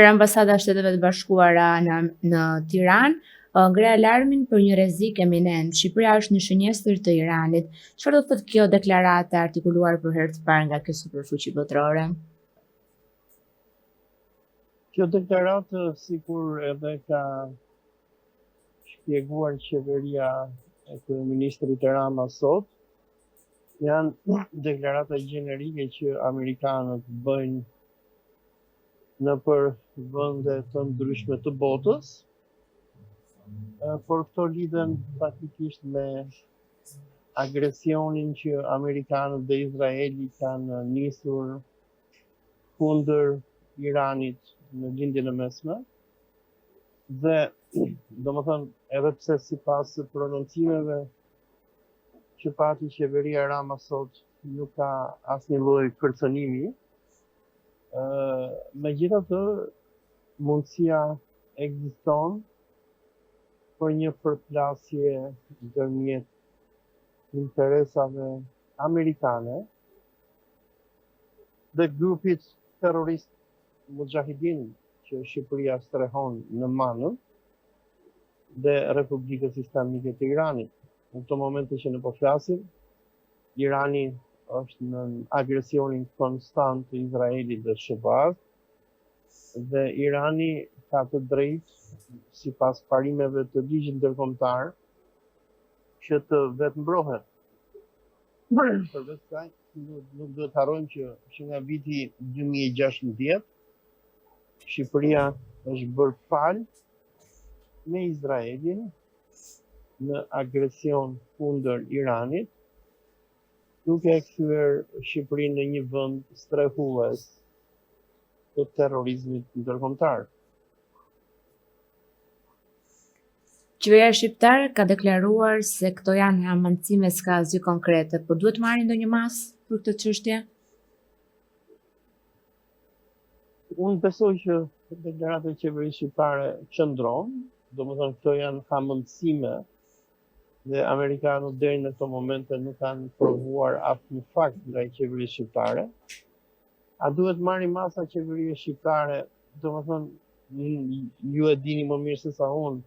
Atëherë Ambasada e Shteteve të Bashkuara në Tiranë ngre alarmin për një rrezik eminent. Shqipëria është një shënjestër të Iranit. Çfarë do thotë kjo deklarate artikuluar për herë të parë nga kjo superfuqi botërore? Kjo deklaratë, sikur edhe ka shpjeguar qeveria e kryeministrit Rama sot, janë deklarata gjenerike që amerikanët bëjnë në për vende të ndryshme të botës, por këto lidhen faktikisht me agresionin që amerikanët dhe Izraeli kanë nisur kundër Iranit në lindjen e mesme, dhe domethënë edhe pse sipas prononcimeve që pati qeveria Rama sot nuk ka asnjë lloj kërcënimi, megjithatë mundësia ekziston për një përplasje ndërmjet interesave amerikane dhe grupit terrorist Mujahidin që Shqipëria strehon në manën dhe Republikës Islamike të Iranit. Në këto momente që ne po flasim, Irani është në agresionin konstant të Izraelit dhe Shqipërisë, dhe Irani ka të drejtë, sipas parimeve të ligjit ndërkombëtar, që të vetmbrohet. Përveç kësaj, nuk duhet të harrojmë që nga viti 2016 Shqipëria është bërë palë me Izraelin në agresion kundër Iranit, duke e kthyer Shqipërinë në një vend strehues të terrorizmit ndërkombëtar. Qeveria shqiptare ka deklaruar se këto janë amandësime s'ka asgjë konkrete, po duhet marrë ndonjë masë për këtë çështje? Unë besoj që deklarata e qeverisë shqiptare qëndron, domethënë këto janë hamendësime dhe amerikanët deri në këto momente nuk kanë provuar asnjë fakt nga qeveria shqiptare. A duhet marrë masa qeveria shqiptare, domethënë ju e dini më mirë se sa unë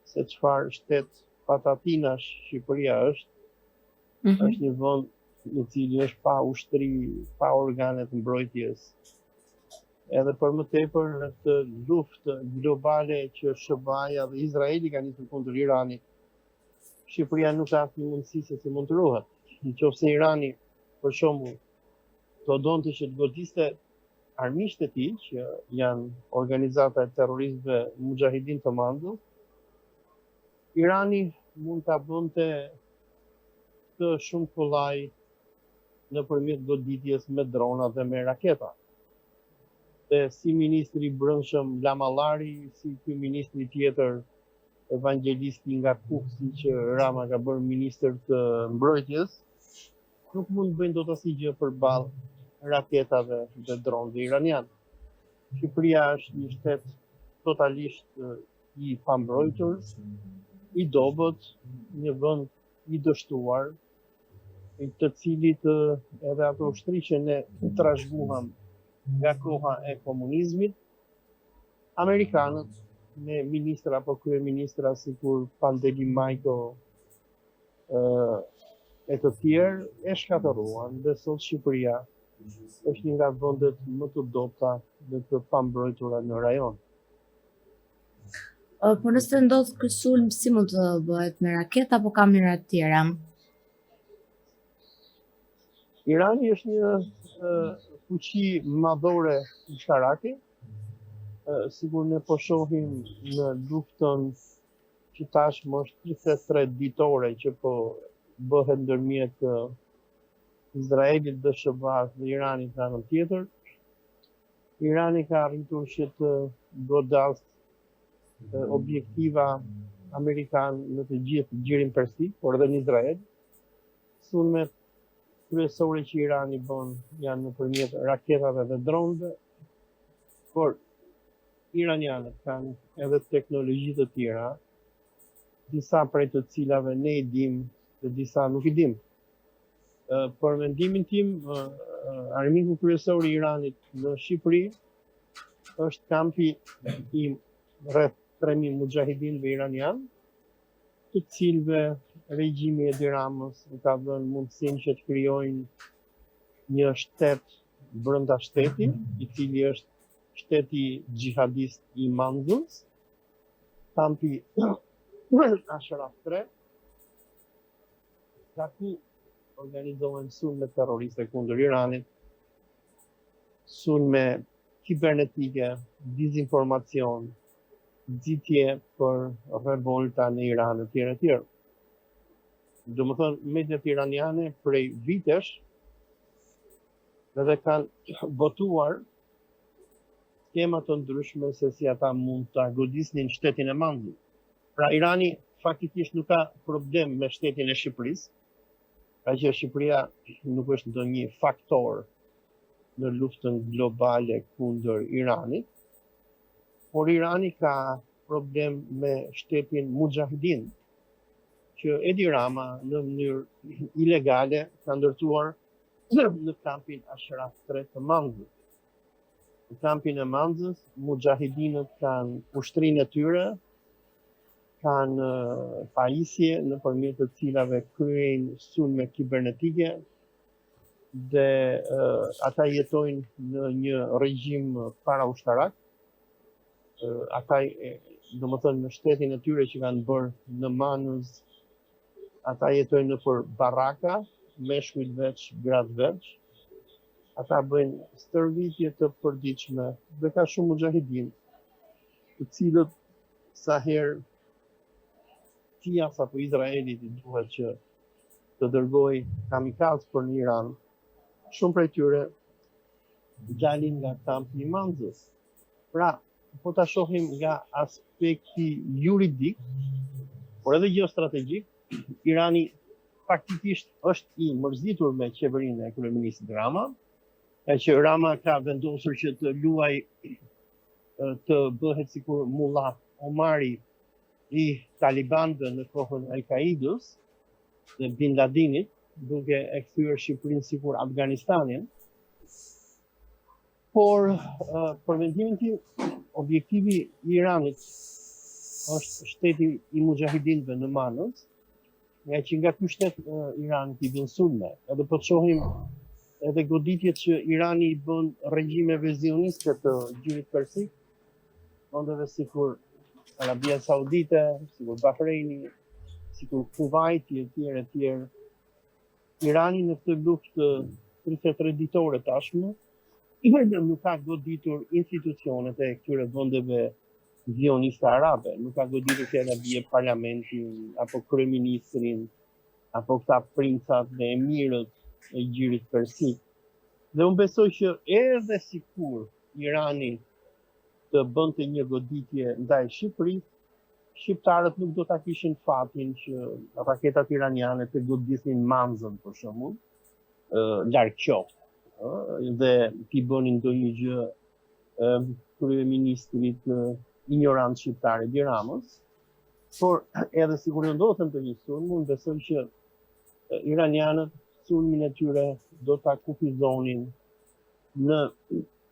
se çfarë shtet patatinash Shqipëria është. Është një vend i cili është pa ushtri, pa organe të mbrojtjes. Edhe për më tepër në këtë luftë globale që SBA-ja dhe Izraeli kanë nisur kundër Iranit, Shqipëria nuk ka asnjë mundësi se si mund të ruhet. Nëse Irani, për shembull, do donte që të godiste armiqtë e tij, që janë organizata e terroristëve Mujahidin të Mandut, Irani mund ta bënte të shumë kollaj nëpërmjet goditjes me drona dhe me raketa. Dhe si ministri i brendshëm Lamallari, si ky ministri tjetër evangelisti nga Kuksi që Rama ka bërë ministër të mbrojtjes, nuk mund të bëjnë dot asgjë përballë raketave dhe dronëve iranian. Shqipëria është një shtet totalisht i pambrojtur, i dobët, një vend i dështuar, i të cilit edhe ato ushtri që ne trashëguam nga koha e komunizmit, amerikanët me ministra apo kryeministra sikur Pandeli Majko e të tjerë e shkatëruan, dhe sot Shqipëria është një nga vendet më të dobta dhe të pambrojtura në rajon. Po nëse ndodh ky sulm, si mund të bëhet, me raketa apo ka mënyra të tjera? Irani është një fuqi madhore ushtarake, sigur ne po shohim në luftën që tashmë është 33 ditore që po bëhet ndërmjet Izraelit dhe SBA-s dhe Iranit në anën tjetër. Irani ka arritur që të godas objektiva amerikan në të gjithë gjirin persik, por edhe në Izrael. Sulmet kryesore që Irani bën janë nëpërmjet raketave dhe dronëve, por iranianët kanë edhe teknologji të tjera, disa prej të cilave ne i dim dhe disa nuk i dim. Për mendimin tim, armiku kryesor i Iranit në Shqipëri është kampi i rreth 3000 mujahidinëve iranian, të cilëve regjimi i Edi Ramës i ka dhënë mundësinë që të krijojnë një shtet brenda shtetit, i cili është shteti xhihadist i Manzus, kampi Ashraf 3, nga ku organizohen sulme terroriste kundër Iranit, sulme kibernetike, dezinformacion, nxitje për revolta në Iran e tjerë e tjerë. Domethënë, mediat iraniane prej vitesh edhe kanë botuar skema të ndryshme se si ata mund ta godisnin shtetin e Manzut. Pra Irani faktikisht nuk ka problem me shtetin e Shqipërisë, ka që Shqipëria nuk është ndonjë faktor në luftën globale kundër Iranit, por Irani ka problem me shtetin Mujahidin, që Edi Rama në mënyrë ilegale ka ndërtuar në kampin Ashraf 3 të Manzut. Në kampin e Manzut, Mujahidinët kanë ushtrinë e tyre, kanë pajisje nëpërmjet të cilave kryejnë sulme kibernetike dhe ata jetojnë në një regjim paraushtarak. Ata, domethënë në shtetin e tyre që kanë bërë në Manus, ata jetojnë nëpër baraka, meshkujt veç, gratë veç. Ata bëjnë stërvitje të përditshme dhe ka shumë mujahidin, të cilët sa herë Tia apo Izraelit i duhet që të dërgoj kamikaz për në Iran, shumë prej tyre dalin nga kampi i Manzus. Pra, po ta shohim nga aspekti juridik, por edhe geostrategjik, Irani faktikisht është i mërzitur me qeverinë e kryeministit Rama, që Rama ka vendosur që të luaj të bëhet sikur Mullah Omari i Talibanëve në kohën e Al-Qaidës dhe Bin Ladinit, duke e kthyer Shqipërinë sikur Afganistanin. Por për mendimin tim, objektivi i Iranit është shteti i mujahidinëve në Manus, nga që nga ky shtet Irani i bën sulme. Edhe po të shohim edhe goditjet që Irani i bën regjimeve zioniste të Gjirit Persik, vendeve sikur Arabia Saudite, sikur Bahreini, sikur Kuwaiti e tjerë. Irani në këtë luftë 33 ditore tashmë, nuk ka goditur institucionet e këtyre vendeve zioniste arabe, nuk ka goditur që të bie parlamentin, apo kryeministrin, apo këta princat dhe emirët e Gjirit Persik. Dhe unë besoj që edhe sikur Irani të bënte një goditje ndaj Shqipërisë, shqiptarët nuk do ta kishin fatin që raketat iraniane të godisnin Manzën për shembull, larg qoftë, dhe t'i bënin ndonjë gjë kryeministrit ignorant shqiptar Edi Ramës. Por edhe sikur do ndodhte ndonjë sulm, unë besoj që iranianët sulmin e tyre do ta kufizonin në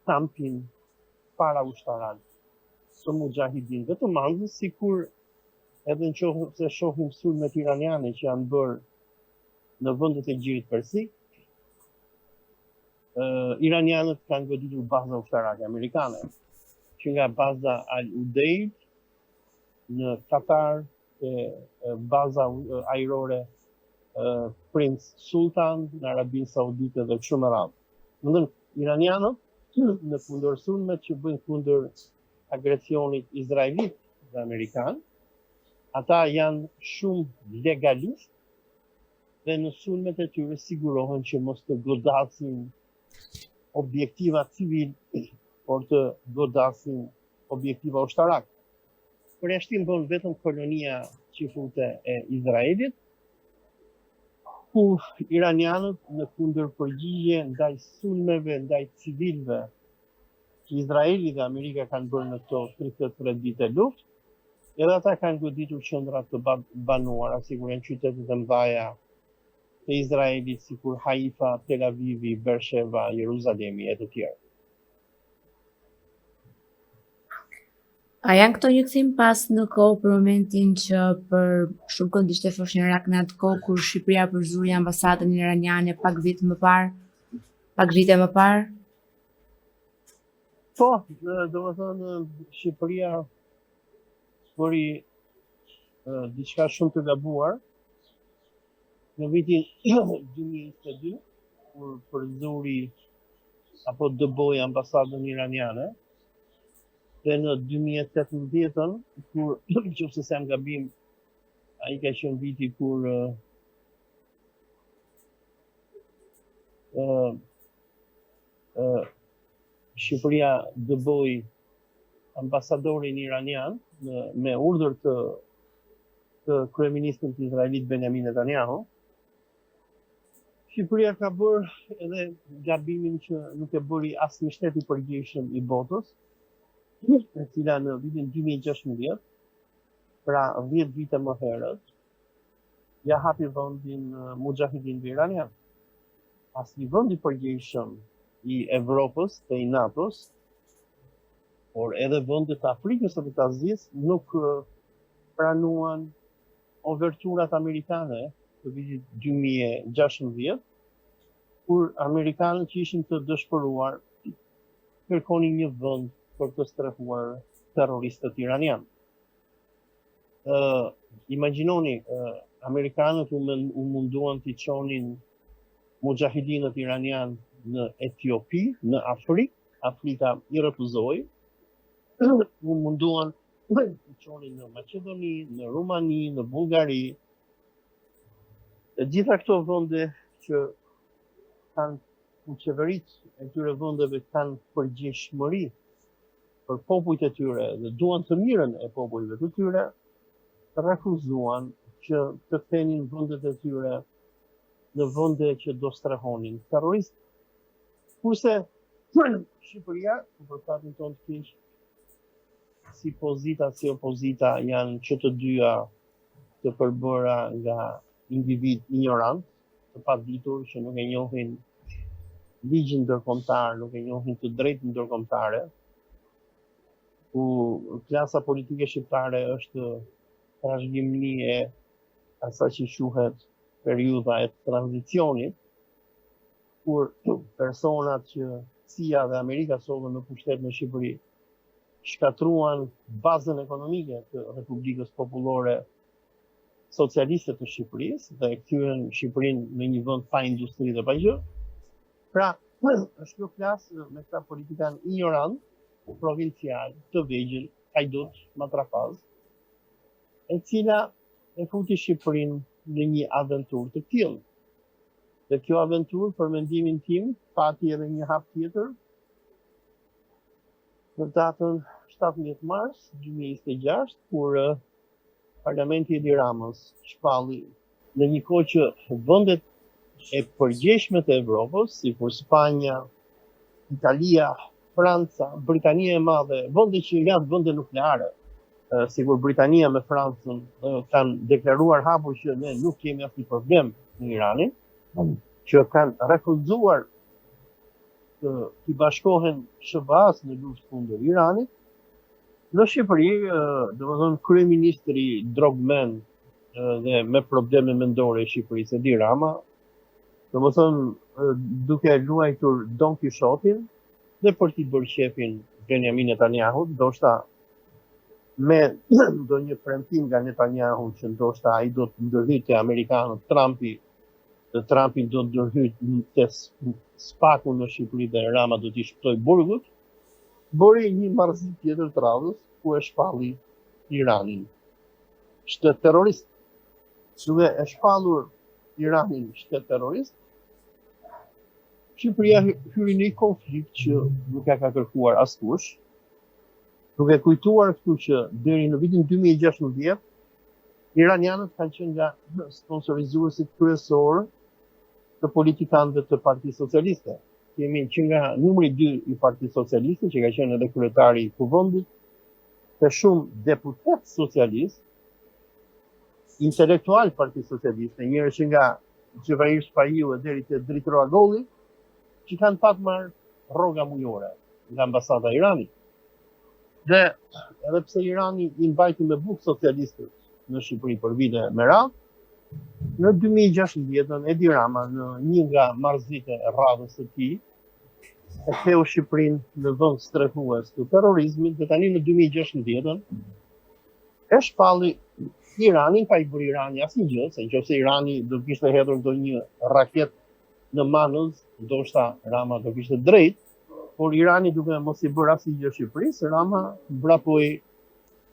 kampin paraushtarak të mujahidinëve të Manzës, sikur edhe nëse shohim sulmet iraniane që janë bërë në vendet e Gjirit Persik, iranianët kanë goditur baza ushtarake amerikane, që nga baza Al-Udeid në Katar, baza ajrore Prince Sultan në Arabinë Saudite dhe kështu me radhë. Domethënë iranianët në kundër sulmet që bëjnë kundër agresionit izraelit dhe amerikan, ata janë shumë legalist dhe në sulmet e tyre sigurohen që mos të godasin objektiva civil, por të godasin objektiva ushtarak. Përjashtim bën vetëm kolonia qifute e Izraelit, ku iranianët në kundër përgjigje ndaj sulmeve, ndaj civilve që Izraeli dhe Amerika kanë bërë në këto 33 ditë luftë, edhe ata kanë goditur qendra të banuara, sigurisht qytetet e mëdha të Izraelit, sikur Haifa, Tel Avivi, Bersheva, Jeruzalemi e të tjerë. A janë këto një kthim pas në kohë për momentin që për shumë kënd ishte Foshnjërak në atë kohë kur Shqipëria përzuri ambasadën iraniane pak vite më parë? Po, domethënë Shqipëria bëri diçka shumë të gabuar në vitin 2022 kur përzuri apo dëboi ambasadën iraniane. Dhe në 2018-ën, kur nëse s'jam gabim, ai ka qenë viti kur Shqipëria dëboi ambasadorin iranian me urdhër të kryeministit izraelit Benjamin Netanyahu. Shqipëria ka bërë edhe gabimin që nuk e bëri asnjë shtet i përgjegjshëm i botës, e cila në vitin 2016, pra 10 vite më herët, ja hapi vendin mujahidinëve iranian. Asnjë vend i përgjegjshëm i Evropës dhe i NATO-s, por edhe vendet e Afrikës së të Azisë nuk pranuan overturat amerikane të vitit 2016, kur amerikanët që ishin të dëshpëruar kërkonin një vend për të strehuar terroristët iranian. Imagjinoni, amerikanët u munduan t'i çonin mujahidinët iranian në Etiopi, në Afrika i refuzoi, u munduan t'i çonin në Maqedoni, në Rumani, në Bullgari. E gjitha këto vende që kanë ku qeveritë e këtyre vendeve kanë përgjegjësi për popujt e tyre dhe duan të mirën e popujve të tyre, refuzuan që të kthenin vendet e tyre në vende që do strehonin terroristë. Kurse Shqipëria, për fatin tonë të keq, si pozita si opozita janë që të dyja të përbëra nga individ ignorant, të paditur që nuk e njohin ligjin ndërkombëtar, nuk e njohin të drejtën ndërkombëtare, ku klasa politike shqiptare është trashëgimni e asaj që quhet periudha e tranzicionit, kur personat që CIA dhe Amerika solën në pushtet në Shqipëri shkatruan bazën ekonomike të Republikës Popullore Socialiste të Shqipërisë dhe kthyen Shqipërinë në një vend pa industri dhe pa gjë. Pra, është kjo klasë me këta politikan ignorant, provincial, të vegjël, hajdut, matrafaz, e cila e futi Shqipërinë në një aventurë të tillë. Dhe kjo aventurë, për mendimin tim, pati edhe një hap tjetër në datën 17 mars 2026, kur Parlamenti i Ramës shpalli në një kohë që vendet e përgjeshme të Evropës, si kur Spanja, Italia, Franca, Britania e Madhe, vende që janë vende nukleare, si kur Britania me Francën kanë deklaruar hapur që ne nuk kemi asnjë problem në Iranin, që kanë refuzuar të i bashkohen SBA-s në luftë kundër Iranit. Në Shqipëri, domethënë kryeministri drogmen dhe me probleme mendore e Shqipërisë, Edi Rama, domethënë duke luajtur Don Kishotin dhe për t'i bërë qefin Benjamin Netanyahu, ndoshta me ndonjë premtim nga Netanyahu që ndoshta ai do të ndërhyjë te amerikanët Trumpi do të ndërhyjë te spaku në Shqipëri dhe Rama do t'i shpëtoj burgut, bëri një marrëzi tjetër të radhës ku e shpalli Iranin shtet terrorist. Duke e shpallur Iranin shtet terrorist, Shqipëria hyri në një konflikt që nuk e ka kërkuar askush, duke kujtuar këtu që deri në vitin 2016 iranianët kanë qenë nga sponsorizuesit kryesorë të politikanëve të Partisë Socialiste. Kemi që nga numri 2 i Partisë Socialiste, që ka qenë edhe kryetari i kuvendit, të shumë deputet socialist, intelektual Partisë Socialiste, njerëz që nga Xhevair Spahiu deri te Dritë Roagolli, që kanë pat marrë rroga mujore nga ambasada e Iranit. Dhe edhe pse Irani i mbajti me bukë socialistët në Shqipëri për vite me radhë, në 2016 Edi Rama në një nga marrëzit e radhës së tij e ktheu Shqipërinë në vend strehues të terrorizmit dhe tani në 2016 e shpalli Iranin, pa i bërë Irani asnjë gjë, se nëse Irani do kishte hedhur ndonjë raket në Manus, ndoshta Rama do kishte drejt, por Irani duke mos i bërë asnjë gjë Shqipërisë, Rama mbrapoi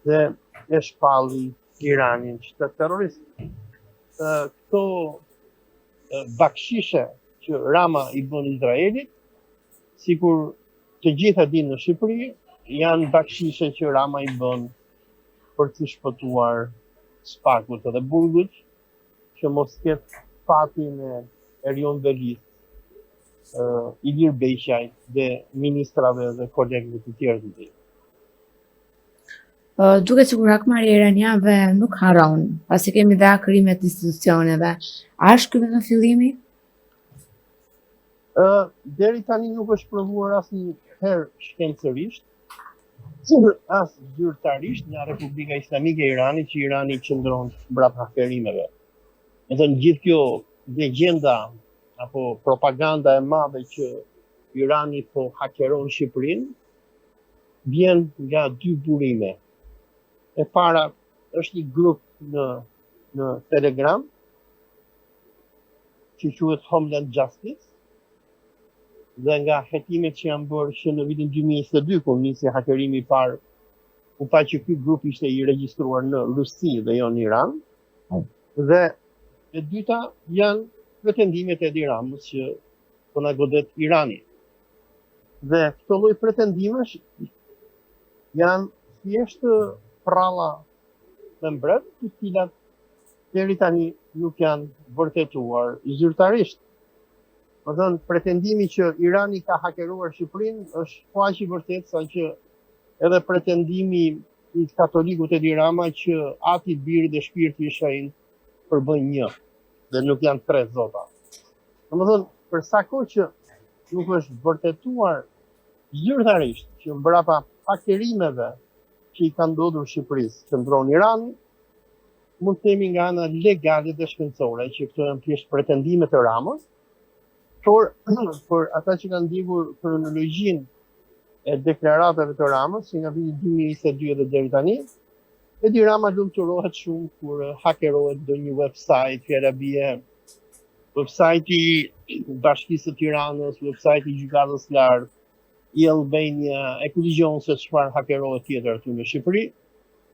dhe e shpalli Iranin shtet terrorist. Këto bakshishe që Rama i bën Izraelit, sikur të gjitha dinë në Shqipëri, janë bakshishe që Rama i bën për të shpëtuar Spakut edhe Burgut, që mos ketë fatin e Erion Velit, Ilir Beqaj dhe ministrave dhe kolegëve të tjerë të tij. Duket sikur hakmarrja iranianëve nuk harron, pasi kemi dhe krimet të institucioneve. A është ky vetëm fillimi? Deri tani nuk është provuar asnjëherë shkencërisht, as zyrtarisht nga Republika Islamike e Iranit që Irani qëndron mbrapa hakerimeve. Edhe gjithë kjo legjenda apo propaganda e madhe që Irani po hakeron Shqipërinë vjen nga dy burime. E para është një grup në Telegram që quhet Homeland Justice, dhe nga hetimet që janë bërë që në vitin 2022 kur nisi hakerimi i parë, u pa që ky grup ishte i regjistruar në Rusi dhe jo në Iran. Dhe e dyta janë pretendimet e Edi Ramës që po na godet Irani. Dhe këto lloj pretendimesh janë thjesht pralla të mbret, të cilat deri tani nuk janë vërtetuar zyrtarisht. Më thënë, pretendimi që Irani ka hakeruar Shqipërinë është kaq i vërtet sa që edhe pretendimi i katolikut Edi Rama që Ati, Biri dhe Shpirti i Shenjtë përbëjnë një dhe nuk janë tre zota. Domethënë, për sa kohë që nuk është vërtetuar zyrtarisht që mbrapa hakerimeve që i kanë ndodhur Shqipërisë qëndron Irani, mund të themi nga ana legale dhe shkencore që këto janë thjesht pretendime të Ramës. Por për ata që kanë ndjekur kronologjinë e deklaratave të Ramës, që nga viti 2022 dhe deri tani, Edi Rama lumturohet shumë kur hakerohet ndonjë website, fjala bie website i Bashkisë së Tiranës, website i Gjykatës së Lartë, i Albania, e ku dëgjon se çfarë hakerohet tjetër aty në Shqipëri.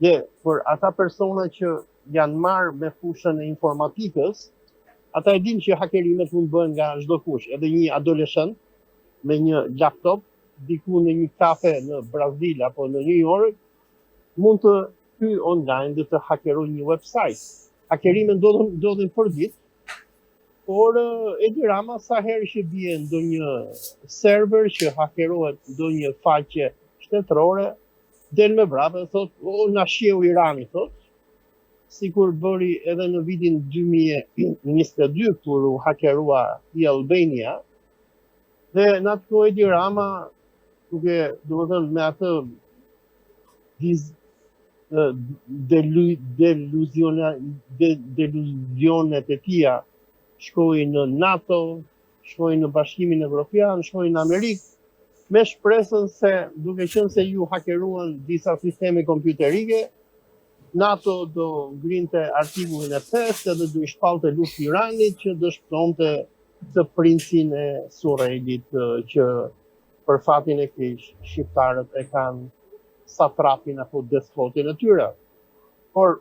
Dhe për ata persona që janë marrë me fushën e informatikës, ata e dinë që hakerimet mund bëhen nga çdo kush, edhe një adoleshent me një laptop diku në një kafe në Brazil apo në New York mund të hyj online dhe të hakerojë një website. Hakerimet ndodhin për ditë, por Edi Rama sa herë që bie ndonjë server që hakerohet ndonjë faqe shtetërore, del me vrapë dhe thotë, "O, na shiu Irani", thotë. Sikur bëri edhe në vitin 2022 kur u hakerua i Albania, dhe në atë kohë Edi Rama, duke domethënë me atë deluzionet e tija, shkoi në NATO, shkoi në Bashkimin Evropian, shkoi në Amerikë, me shpresën se duke qenë se ju hakeruan disa sisteme kompjuterike, NATO do ngrinte artikullin e 5 edhe do i shpallte luftë Iranit që do shpëtonte të princin e Surrejlit që për fatin e keq shqiptarët e kanë satrapin apo despotin e tyre. Por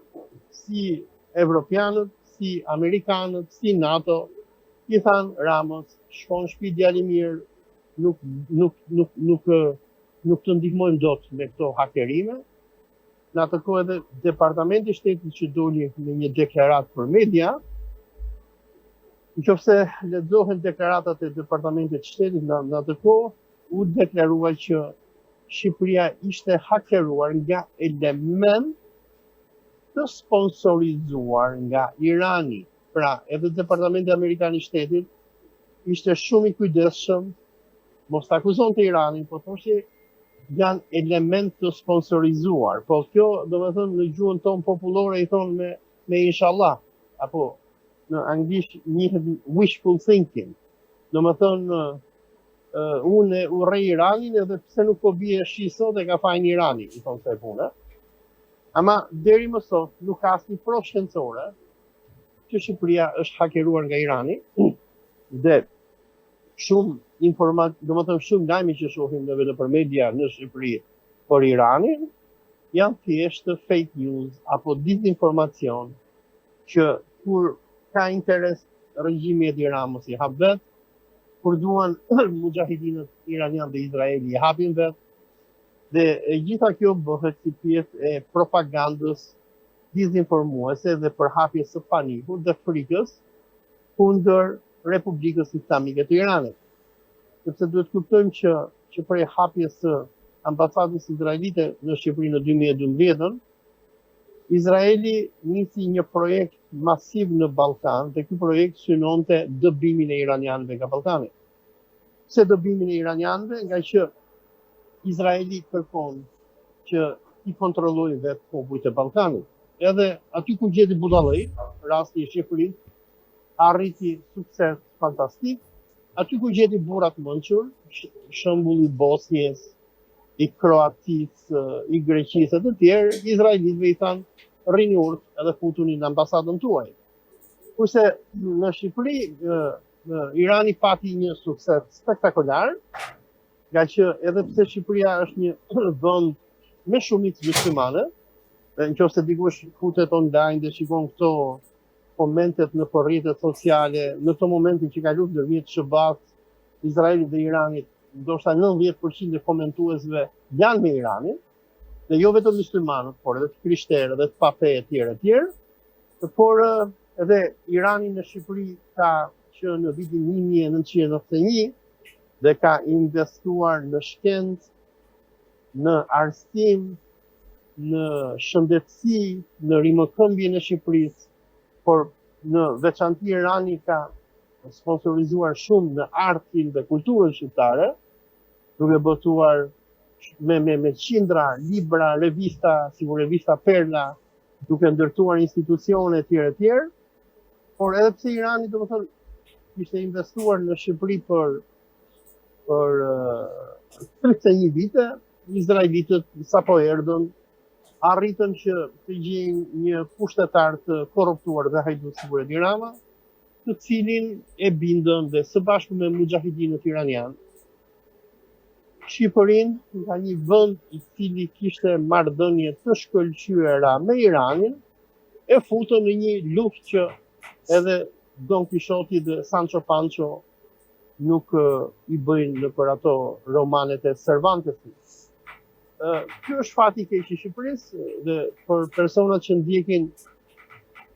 si evropianët, si amerikanët, si NATO i thanë Ramës, shkon në shtëpi djali mirë, nuk të ndihmojmë dot me këto hakerime. Në atë kohë edhe Departamenti i Shtetit që doli me një deklaratë për media, nëse lexohen deklaratat e Departamentit të Shtetit në atë kohë, u deklarua që Shqipëria ishte hakeruar nga element të sponsorizuar nga Irani. Pra, edhe Departamenti Amerikan i Shtetit ishte shumë i kujdesshëm, mos të akuzonte Iranin, po thoshte janë element të sponsorizuar. Po kjo, do me thënë, në gjuhën tonë popullore i thonë me inshallah, apo në anglisht njihet wishful thinking. Do me thënë, unë e urrej Iranin edhe pse nuk po bie shi sot e ka fajin Irani, i thonë se punë. Ama deri më sot nuk ka asnjë provë shkencore që Shqipëria është hakeruar nga Irani dhe shumë domethënë shumë lajme që shohim nëpër media në Shqipëri për Iranin janë thjesht fake news apo dizinformacion që kur ka interes regjimi i Ramës i hap vet, kur duan mujahidinët iranian dhe Izraeli i hapin vet. Dhe gjitha kjo bëhet si pjesë e propagandës dizinformuese dhe përhapjes së panikut dhe frikës kundër Republikës Islamike të Iranit. Sepse duhet kuptojmë që prej hapjes së ambasadës izraelite në Shqipëri në 2012, Izraeli nisi një projekt masiv në Ballkan dhe ky projekt synonte dëbimin e iranianëve nga Ballkani. Pse dëbimin e iranianëve? Nga që Izraeli kërkon që i kontrollojë vetë popujt e Ballkanit. Edhe aty ku gjeti budallëj, rasti i Shqipërisë, arriti sukses fantastik. Aty ku gjeti burrat mençur, shembulli i Bosnjës, i Kroacisë, i Greqisë e të tjerë, izraelitëve i thanë rrini urt edhe futuni në ambasadën tuaj. Kurse në Shqipëri, Irani pati një sukses spektakolar, nga që edhe pse Shqipëria është një vend me shumicë muslimane, nëse dikush futet online dhe shikon këto komentet në rrjetet sociale, në këto momente që ka luftë ndërmjet SBA-s, Izraelit dhe Iranit, ndoshta 90% e komentuesve janë me Iranin, dhe jo vetëm muslimanët, por edhe të krishterë dhe të pafe e tjerë, por edhe Irani në Shqipëri ka që në vitin 1991 dhe ka investuar në shkencë, në arsim, në shëndetësi, në rimëkëmbje në Shqipërisë, por në veçanti Irani ka sponsorizuar shumë në artin dhe kulturën shqiptare, duke botuar me qindra, libra, revista, si revista Perla, duke ndërtuar institucione tjerë, por edhe pse Irani, domethënë, ishte investuar në Shqipëri për 31 vite, izraelitët sapo erdhën, arritën që të gjejnë një pushtetar të korruptuar dhe hajdut si Edi Rama, të cilin e bindën dhe së bashku me mujahidinët iranian, Shqipërinë nga një vend i cili kishte marrëdhënie të shkëlqyera me Iranin, e futën në një luftë që edhe Don Quixoti dhe Sancho Pancho nuk i bëjnë në për ato romanet e Cervantesit. Kjo është fati i keq i Shqipërisë dhe për personat që ndjekin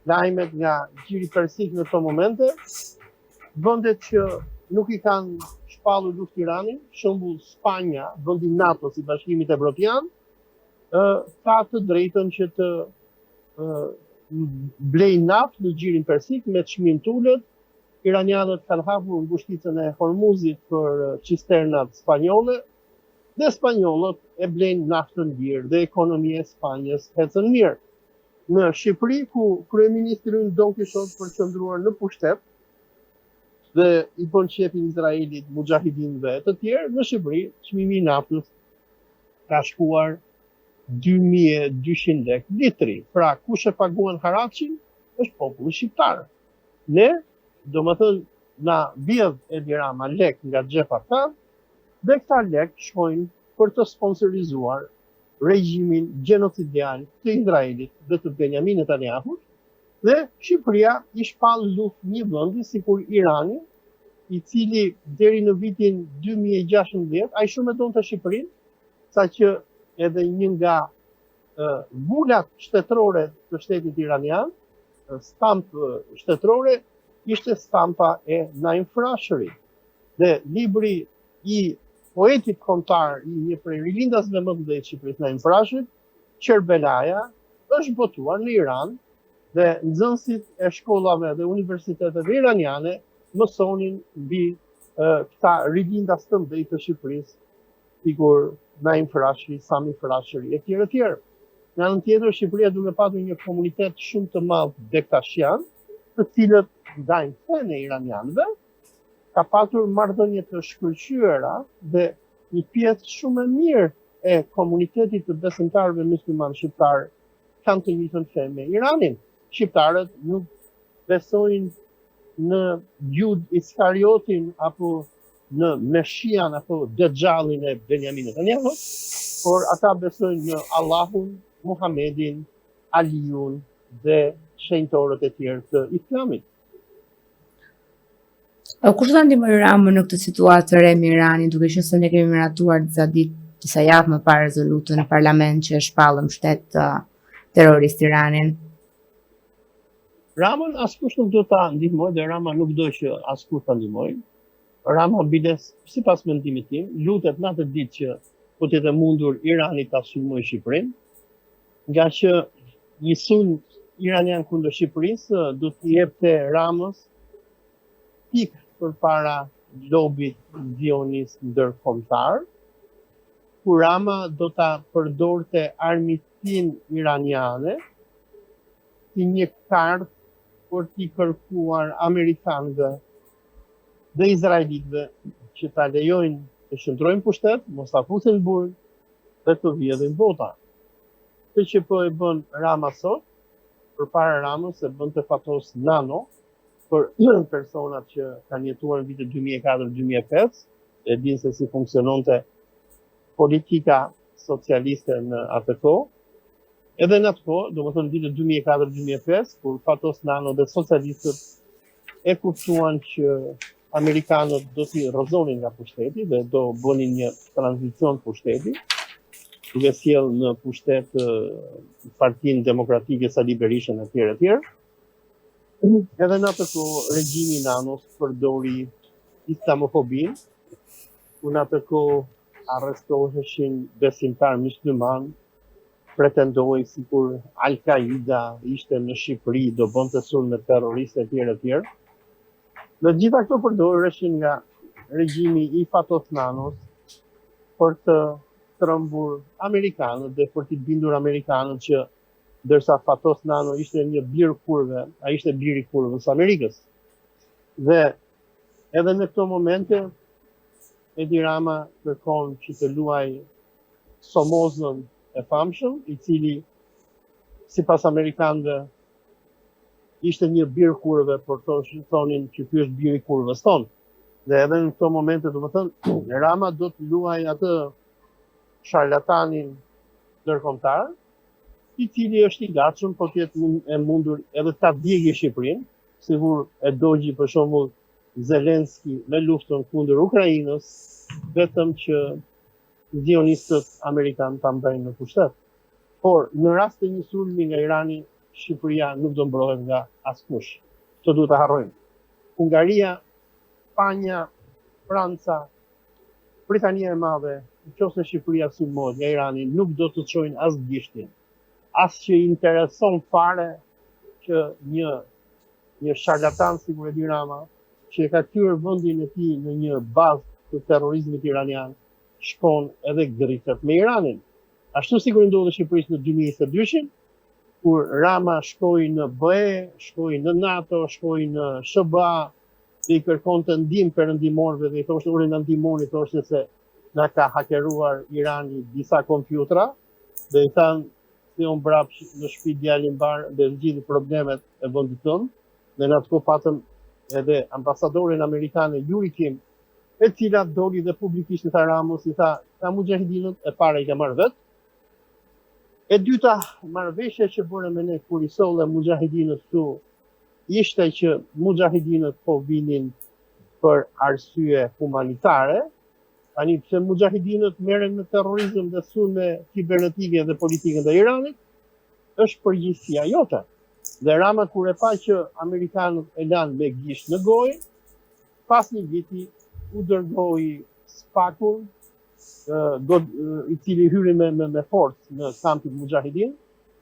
lajmet nga gjiri persik në këto momente, vendet që nuk i kanë shpallur luftë Iranin, shembull Spanja, vendi NATO si Bashkimit Evropian, ka të drejtën që të blejnë naftë në gjirin persik me çmim të ulët. Iranianët kanë hapur ngushticën e Hormuzit për cisternat spanjolle, dhe spanjollët e blejnë naftën lirë dhe ekonomia e Spanjës ecën mirë. Në Shqipëri, ku kryeministri Don Quixote përqendruar në pushtet dhe i bën qepin Izraelit, mujahidinëve të tjerë, në Shqipëri çmimi i naftës ka shkuar 2200 lekë litri. Pra, kush e paguan haracin është populli shqiptar. Ne, domethënë, na vjedh Edi Rama lek nga xhepa tanë, dhe këta lek shkojnë për të sponsorizuar regjimin genocidial të Izraelit dhe të Benjamin Netanyahu, dhe Shqipëria i shpall luftë një vendi sikur Irani, i cili deri në vitin 2016 ai shumë e donte Shqipërinë, saqë edhe një nga vulat shtetërore të shtetit iranian, stampë shtetërore, ishte stampa e Naim Frashërit. Dhe libri i poetit kombëtar i një prej rilindasve më të mëdhenj të Shqipërisë, Naim Frashërit, Qerbelaja, është botuar në Iran dhe nxënësit e shkollave dhe universiteteve iraniane mësonin mbi këta rilindas të mëdhenj të Shqipërisë sikur Naim Frashëri, Sami Frashëri, e tjerë. Në anën tjetër, Shqipëria duke patur një komunitet shumë të madh bektashian, të cilët ndajnë fenë e iranianëve, ka patur marrëdhënie të shkëlqyera dhe një pjesë shumë e mirë e komunitetit të besimtarëve musliman shqiptar kanë të njëjtën fenë me Iranin. Shqiptarët nuk besojnë në Jud Iskariotin apo në Meshian apo Dejjalin e Benjamin Netanyahu, por ata besojnë në Allahun, Muhamedin, Aliun dhe shenjtorët e tjerë të Islamit. Kush do ndihmoj Ramën në këtë situatë të re me Iranin, duke qenë se ne kemi miratuar disa javë më parë rezolutën në parlament që e shpallë mbështet terrorist Iranin? Ramën askush nuk do ta ndihmoj dhe Rama nuk do që askush ta ndihmoj. Rama bides, sipas mendimit tim, lutet në atë ditë që po të jetë mundur Irani ta sulmojë Shqipërinë, nga që një sulm iranian kundër Shqipërisë do t'i jepte Ramës pikë përpara lobit zionist ndërkombëtar, ku Rama do ta përdorte armiqsinë iraniane si një kartë për t'i kërkuar amerikanëve dhe izraelitëve që ta lejojnë të shndrojnë pushtet, mos ta fusin në burg dhe të vjedhin vota. Këtë që po e bën Rama sot, përpara Ramës e bën të fatos nano për personat që kanë jetuar në vitet 2004-2005, e dinë se si funksiononte politika socialiste në atë kohë. Edhe në atë kohë, domethënë vitet 2004-2005, kur fatos nano dhe socialistët e kuptuan që amerikanët do t'i rrëzonin nga pushteti dhe do bënin një tranzicion pushteti, duke sjell në pushtet Partinë Demokratike Sali Berishën e tjerë. Edhe në atë kohë regjimi i Nanos përdori islamofobinë, ku në atë kohë arrestoheshin besimtar musliman, pretendoi sikur Al-Qaida ishte në Shqipëri, do bënte sulme terroriste e tjerë. Dhe gjitha këto përdoreshin nga regjimi i Fatos Nanos për të trembur amerikanët dhe për t'i bindur amerikanët që ndërsa Fatos Nano ishte një birë kurve, a ishte biri kurvës Amerikës. Dhe edhe në këto momente, Edi Rama kërkon që të luaj Somozën e famshëm, i cili sipas amerikanëve ishte një birë kurve, por thonin që ky është biri kurvës tonë. Dhe edhe në këto momente, domethënë, Rama do të luaj atë sharlatanin ndërkombëtar, i cili është i gatshëm po të jetë e mundur edhe ta djegë Shqipërinë, sikur e dogji për shembull Zelenski me luftën kundër Ukrainës, vetëm që zionistët amerikanë ta mbajnë në pushtet. Por në rast të një sulmi nga Irani, Shqipëria nuk do mbrohet nga askush. Këtë duhet ta harrojmë. Hungaria, Spanja, Franca, Britania e Madhe, nëse Shqipëria sulmohet nga Irani, nuk do të çojnë as gishtin. As që i intereson fare që një sharlatan si Edi Rama, që e ka kthyer vendin e tij në një bazë të terrorizmit iranian, shkon edhe gritet me Iranin. Ashtu sikur ndodhi Shqipërisë në 2022-shin, kur Rama shkoi në BE, shkoi në NATO, shkoi në SBA, dhe i kërkonte ndihmë perëndimorëve dhe i thoshte ure na ndihmoni, thoshte se na ka hakeruar Irani disa kompjutra, dhe i thanë se unë brapë në shtëpi djalin bar dhe zgjidhi problemet e vendit tonë, dhe në atë kohë patëm edhe ambasadorin amerikane Yuri Kim, e cila doli dhe publikisht i tha Ramos, i tha mujahidinët, e para i ka marrë vetë. E dyta, marrëveshja që bëre me ne kur i solle mujahidinët këtu, ishte që mujahidinët po vinin për arsye humanitare. Tani pse mujahidinët merren me terrorizëm dhe sulme kibernetike dhe politike ndaj Iranit, është përgjegjësia jote. Dhe Rama kur e pa që amerikanët e lanë me gisht në gojë, pas një viti u dërgoi Spakun, i cili hyri me forcë në kampin mujahidin,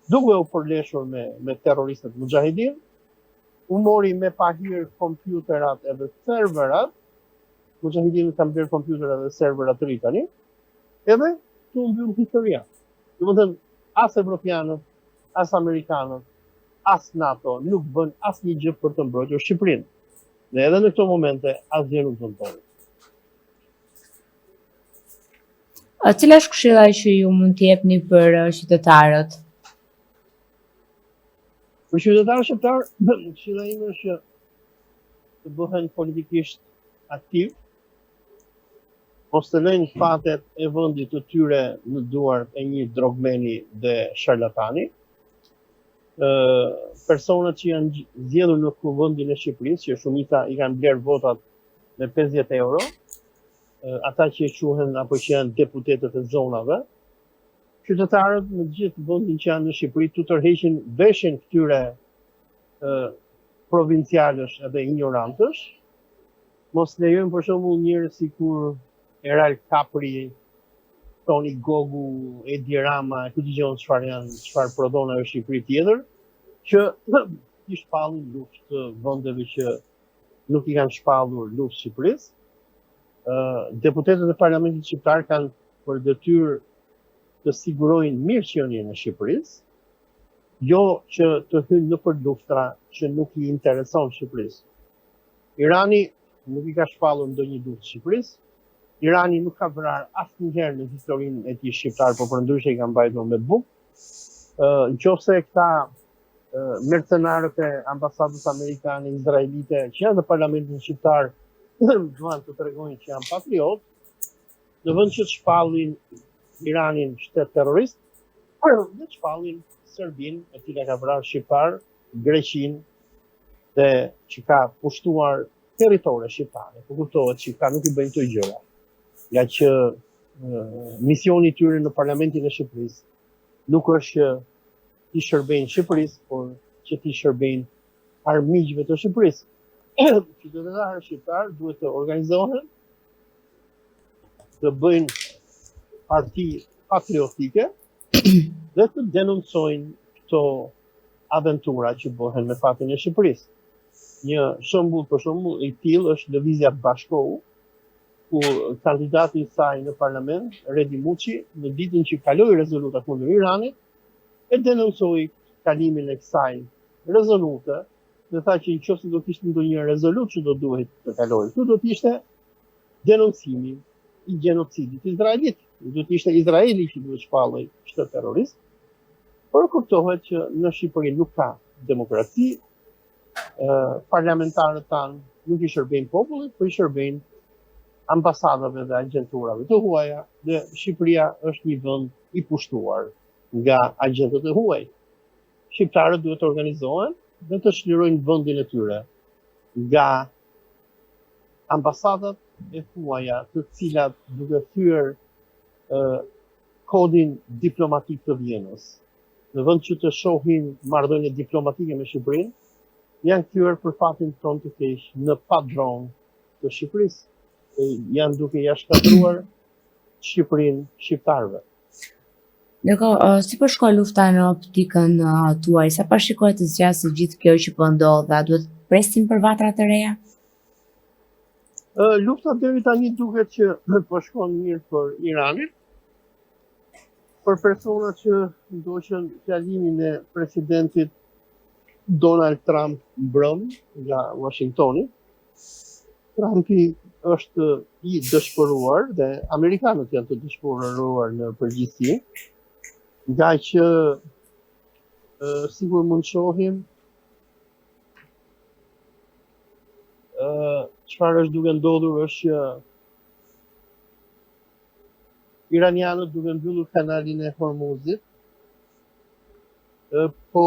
duke u përleshur me terroristët mujahidin, u mori me pahir kompjuterat edhe serverat. Mujahidinët kanë blerë kompjuterat dhe serverat të ri tani, Edhe tu mbyll historia. Domethënë, as evropianët, as amerikanët, as NATO nuk bën asnjë gjë për të mbrojtur Shqipërinë. Dhe edhe në këto momente asgjë nuk vendon. Cila është këshilla që ju mund t'i jepni për qytetarët? Për qytetarët shqiptar, këshilla ime është që të bëhen politikisht aktiv, mos të lënë fatet e vendit të tyre në duart e një drogmeni dhe sharlatani. Personat që janë zgjedhur në kuvendin e Shqipërisë, që shumica i kanë bler votat me 50 euro, ata që quhen apo që janë deputetët e zonave, qytetarët në gjithë vendin që janë në Shqipëri tu tërheqin veshin këtyre provincialësh edhe ignorantësh, mos lejojmë për shembull njerëz sikur Eral Kapri, Toni Gogu, Edi Rama, ku dëgjon çfarë prodhon ajo Shqipëri tjetër, që i shpallin luftë vendeve që nuk i kanë shpallur luftë Shqipërisë. Deputetët e Parlamentit shqiptar kanë për detyrë të sigurojnë mirëqenien e Shqipërisë, jo që të hyjnë nëpër luftra që nuk i intereson Shqipërisë. Irani nuk i ka shpallur ndonjë luftë Shqipërisë. Irani nuk ka vrarë asnjëherë në historinë e tij shqiptar, por përndryshe i ka mbajtur me bukë. Nëse këta mercenarët e ambasadës amerikane, izraelite, që janë në Parlamentin shqiptar, duan të tregojnë që janë patriot, në vend që të shpallin Iranin shtet terrorist, dhe të shpallin Serbinë, e cila ka vrarë shqiptar, Greqinë dhe që ka pushtuar territore shqiptare. Po kuptohet që ka nuk i bëjnë këto gjëra. Nga që misioni i tyre në Parlamentin e Shqipërisë nuk është që t'i shërbejnë Shqipërisë, por që t'i shërbejnë armiqve të Shqipërisë. Qytetarët shqiptar duhet të organizohen, të bëjnë parti patriotike dhe të denoncojnë këto aventura që bëhen me fatin e Shqipërisë. Një shembull për shembull i tillë është Lëvizja Bashkohu, ku kandidati i saj në parlament, Redi Muçi, në ditën që kaloi rezoluta kundër Iranit, e denoncoi kalimin e kësaj rezolute, dhe tha që nëse do kishte ndonjë rezolutë që do duhet të kalojë, do të ishte denoncimi i gjenocidit izraelit. Do të ishte Izraeli që duhet shpallej shtet terrorist. Por kuptohet që në Shqipëri nuk ka demokraci, parlamentarët tanë nuk i shërbejnë popullit, por i shërbejnë ambasadave dhe agjenturave të huaja, dhe Shqipëria është një vend i pushtuar nga agjentët e huaj. Shqiptarët duhet të organizohen dhe të çlirojnë vendin e tyre nga ambasadat e huaja, të cilat duke thyer kodin diplomatik të Vienës, në vend që të shohin marrëdhënie diplomatike me Shqipërinë, janë kthyer për fatin tonë të keq në padron të Shqipërisë. Janë duke ja shkatruar Shqipërinë shqiptarëve. Si po shkon lufta në optikën tuaj? Sa parashikohet të zgjasë gjithë kjo që po ndodh, a duhet presim për vatra të reja? Lufta deri tani duket që po shkon mirë për Iranin. Për personat që ndoqën fjalimin e presidentit Donald Trump mbrëm nga Washingtoni, Trumpi është i dëshpëruar dhe amerikanët janë të dëshpëruar në përgjithësi, nga që sikur mund shohim çfarë është duke ndodhur është që iranianët duke mbyllur kanalin e Hormuzit, po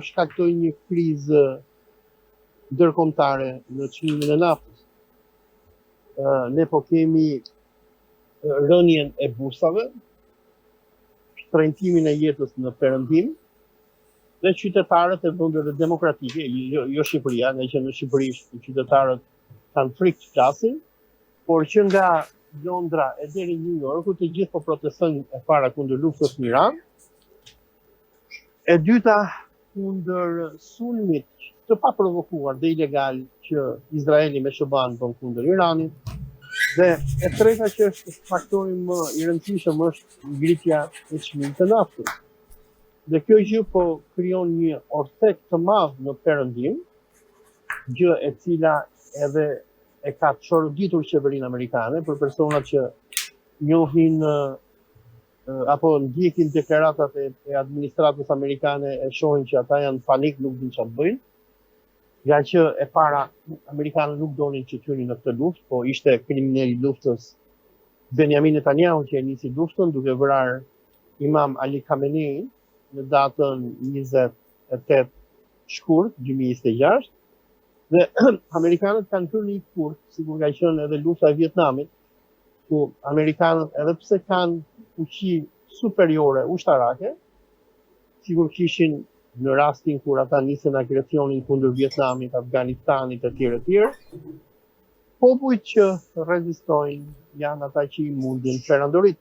shkaktojnë një krizë ndërkombëtare në çmimin e naftës. Ne po kemi rënien e bursave, shtrëngtimin e jetës në perëndim, dhe qytetarët e vendeve demokratike, jo Shqipëria, nga që në Shqipëri qytetarët kanë frikë të flasin, por që nga Londra e deri në New York, të gjithë po protestojnë e para kundër luftës në Iran, e dyta kundër sulmit të paprovokuar dhe ilegal që Izraeli me Shëban bën kundër Iranit, Dhe e treta që është faktori më i rëndësishëm është ngritja e çmimit të naftës. Dhe kjo gjë po krijon një ortek të madh në perëndim, gjë e cila edhe e ka çoroditur qeverinë amerikane për personat që njohin apo ndjekin deklaratat e administratës amerikane e shohin që ata janë panik, nuk din çfarë bëjnë. Nga që e para amerikanët nuk donin që t'hynin në këtë luftë, po ishte kriminali i luftës Benjamin Netanyahu që e nisi luftën duke vrarë Imam Ali Khamenei në datën 28 shkurt 2026 dhe amerikanët kanë hyrë në një furt, sikur ka qenë edhe lufta e Vietnamit, ku amerikanët edhe pse kanë fuqi superiore ushtarake, sikur kishin në rastin kur ata nisën agresionin kundër Vietnamit, Afganistanit e tjerë, popujt që rezistojnë janë ata që i mundin perandorit.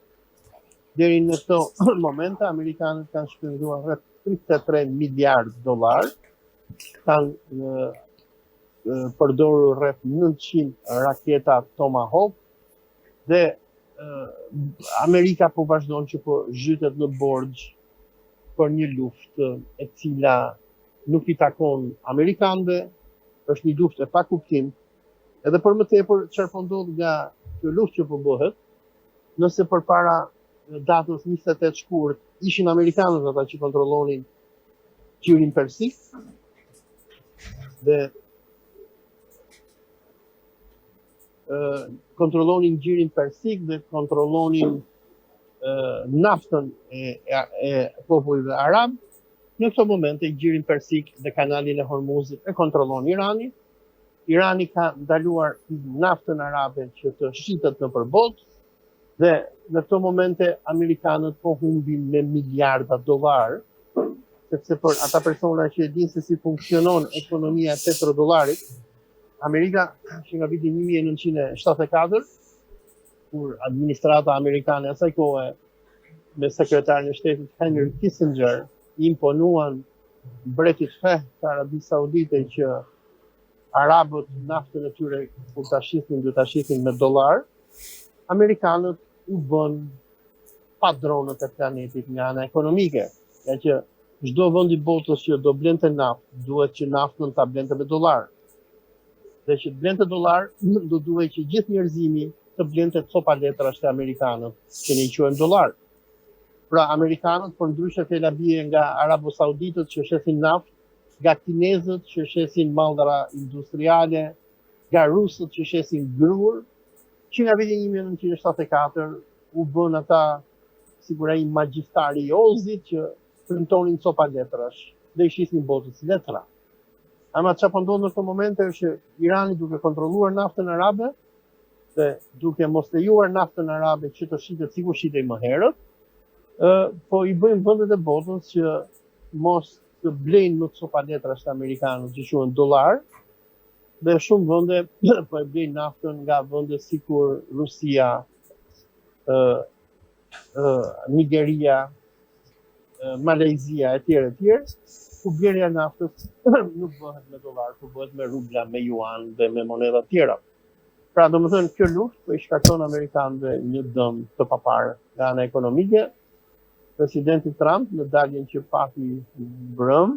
Deri në këto momente, amerikanët kanë shpenzuar rreth 33 miliard dollar, kanë përdorur rreth 900 raketa Tomahawk dhe Amerika po vazhdon që po zhytet në borxh për një luftë e cila nuk i takon amerikanëve, është një luftë e pa kuptim, edhe për më tepër çfarë po ndodh nga kjo luftë që po bëhet, nëse përpara datës 28 shkurt ishin amerikanët ata që kontrollonin Gjirin Persik dhe kontrollonin Gjirin Persik dhe kontrollonin naftën e popujve arab. Në këto momente Gjirin Persik dhe kanalin e Hormuzit e kontrollon Irani. Irani ka ndaluar naftën arabe që të shitet nëpër botë dhe në këto momente amerikanët po humbin me miliarda dollar, sepse për ata persona që e dinë se si funksionon ekonomia e petrodollarit, Amerika që nga viti 1974, kur administrata amerikane asaj kohe me sekretarin e shtetit Henry Kissinger imponuan mbretit feh të Arabisë Saudite që arabët naftën e tyre kur ta shitin do ta shitin me dollar, amerikanët u bën padronët e planetit nga ana ekonomike, nga që çdo vend i botës që do blente naftë duhet që naftën ta blente me dollar. Dhe që të blente dollar do duhet që gjithë njerëzimi të blente copa letrash të amerikanët, që ne i quajmë dollar. Pra amerikanët për ndryshe të labie nga arabo-sauditët që shesin naftë, nga kinezët që shesin mallra industriale, nga rusët që shesin grur, që nga viti 1974 u bën ata sikur ai magjistari i Ozit që printonin copa letrash dhe i shisnin botës letra. Ama çfarë po ndodh në këtë moment është që Irani duke kontrolluar naftën arabe dhe duke mos lejuar naftën arabe që të shitet sikur shitej më herët, po i bëjmë vendet e botës që mos të blejnë më copa letrash të amerikanët që quhen dollar, dhe shumë vende po e blejnë naftën nga vende sikur Rusia, Nigeria, Malezia e tjerë, ku blerja e naftës nuk bëhet me dollar, por bëhet me rubla, me yuan dhe me monedha tjera. Pra domethënë kjo luftë po i shkakton amerikanëve një dëm të paparë nga ana ekonomike. Presidenti Trump në daljen që pati brëm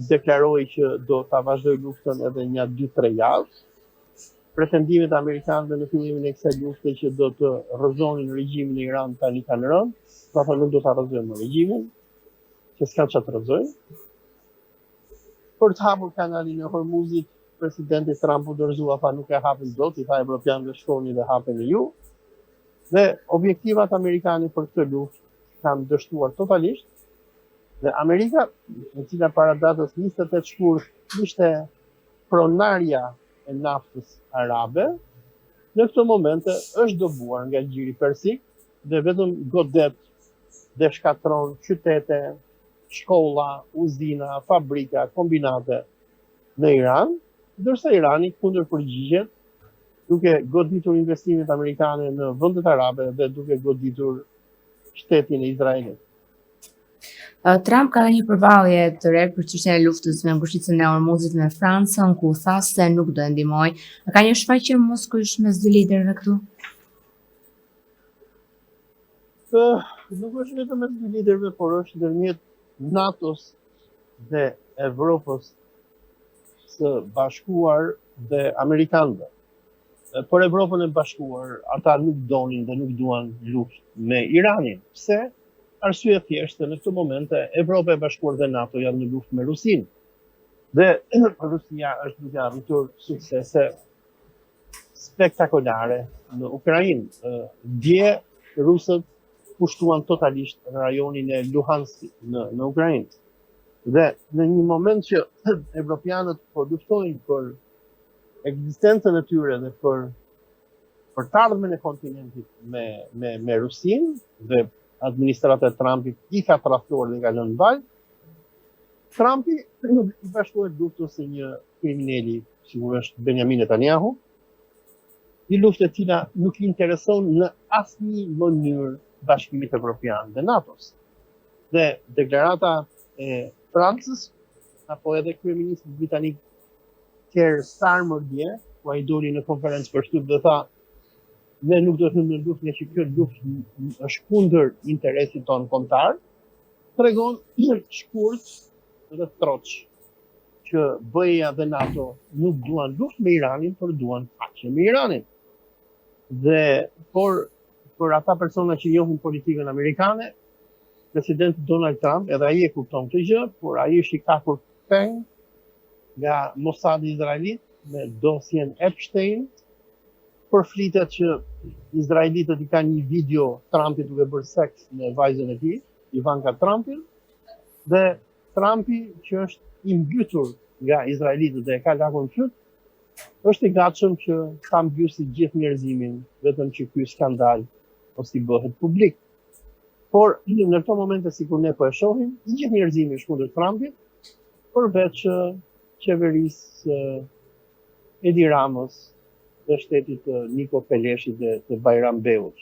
deklaroi që do ta vazhdojë luftën edhe një 2-3 javë. Pretendimet amerikanëve në fillimin e kësaj lufte që do të rrëzonin regjimin e Iran tani kanë rënë, pra nuk do ta rrëzojnë regjimin, që s'ka që të rrëzojnë. Për të hapur kanalin e Hormuzit, presidenti Trump u dorëzua pa nuk e hapin dot, i tha evropianëve shkoni dhe hapeni ju. Dhe objektivat amerikane për këtë luftë kanë dështuar totalisht. Dhe Amerika, e cila para datës 28 shkurt ishte pronarja e naftës arabe, në këto momente është dobuar nga Gjiri Persik dhe vetëm godet dhe shkatron qytete, shkolla, uzina, fabrika, kombinate në Iran, ndërsa Irani kundërpërgjigjet duke goditur investimet amerikane në vendet arabe dhe duke goditur shtetin e Izraelit. Trump ka një përballje të re për çështjen e luftës me ngushticën e Ormuzit me Francën, ku tha se nuk do e ndihmoj. A ka një shfaqje moskujsh mes dy liderëve këtu? Nuk është vetëm mes dy liderëve, por është ndërmjet NATO-s dhe Evropës së Bashkuar dhe Amerikanëve. Por Evropën e Bashkuar, ata nuk donin dhe nuk duan luftë me Iranin. Pse? Arsye thjeshtë, në këtë momente Evropa e Bashkuar dhe NATO janë në luftë me Rusinë. Dhe Rusia është duke arritur suksese spektakolare në Ukrainë. Dje rusët pushtuan totalisht rajonin e Luhanskit në Ukrainë. Dhe në një moment që evropianët po luftojnë për ekzistencën e tyre dhe për të ardhmen e kontinentit me Rusinë, dhe administrata e Trumpit i ka tradhtuar dhe ka lënë val, Trumpi i bashkohet luftës së një kriminali, sigurisht Benjamin Netanyahu, një luftë e cila nuk i intereson në asnjë mënyrë Bashkimit Evropian dhe NATO-s. Dhe deklarata e Francës, apo edhe kryeministri britanik Keir Starmer dje, ku ai doli në konferencë për shtyp dhe tha, ne nuk do të hymë në luftë, nga që kjo luftë është kundër interesit tonë kombëtar, tregon shkurt dhe troç që BE-ja dhe NATO nuk duan luftë me Iranin, por duan paqe me Iranin. Dhe për ata persona që njohin politikën amerikane, presidenti Donald Trump, edhe ai e kupton këtë gjë, por ai është i kakur peng nga Mossadi izraelit me dosjen Epstein, për flitet që izraelitët i kanë një video Trumpit duke bërë seks me vajzën e tij, Ivanka Trumpin, dhe Trumpi, që është i mbytur nga izraelitët dhe e ka lakur në fyt, është i gatshëm që ta mbysi gjithë njerëzimin, vetëm që ky skandal ose i bëhet publik. Por në këto momente, sikur ne po e shohim, i gjithë njerëzimi është kundër Trumpit, përveç qeverisë Edi Ramës dhe shtetit Niko Peleshit dhe Bajram Beut.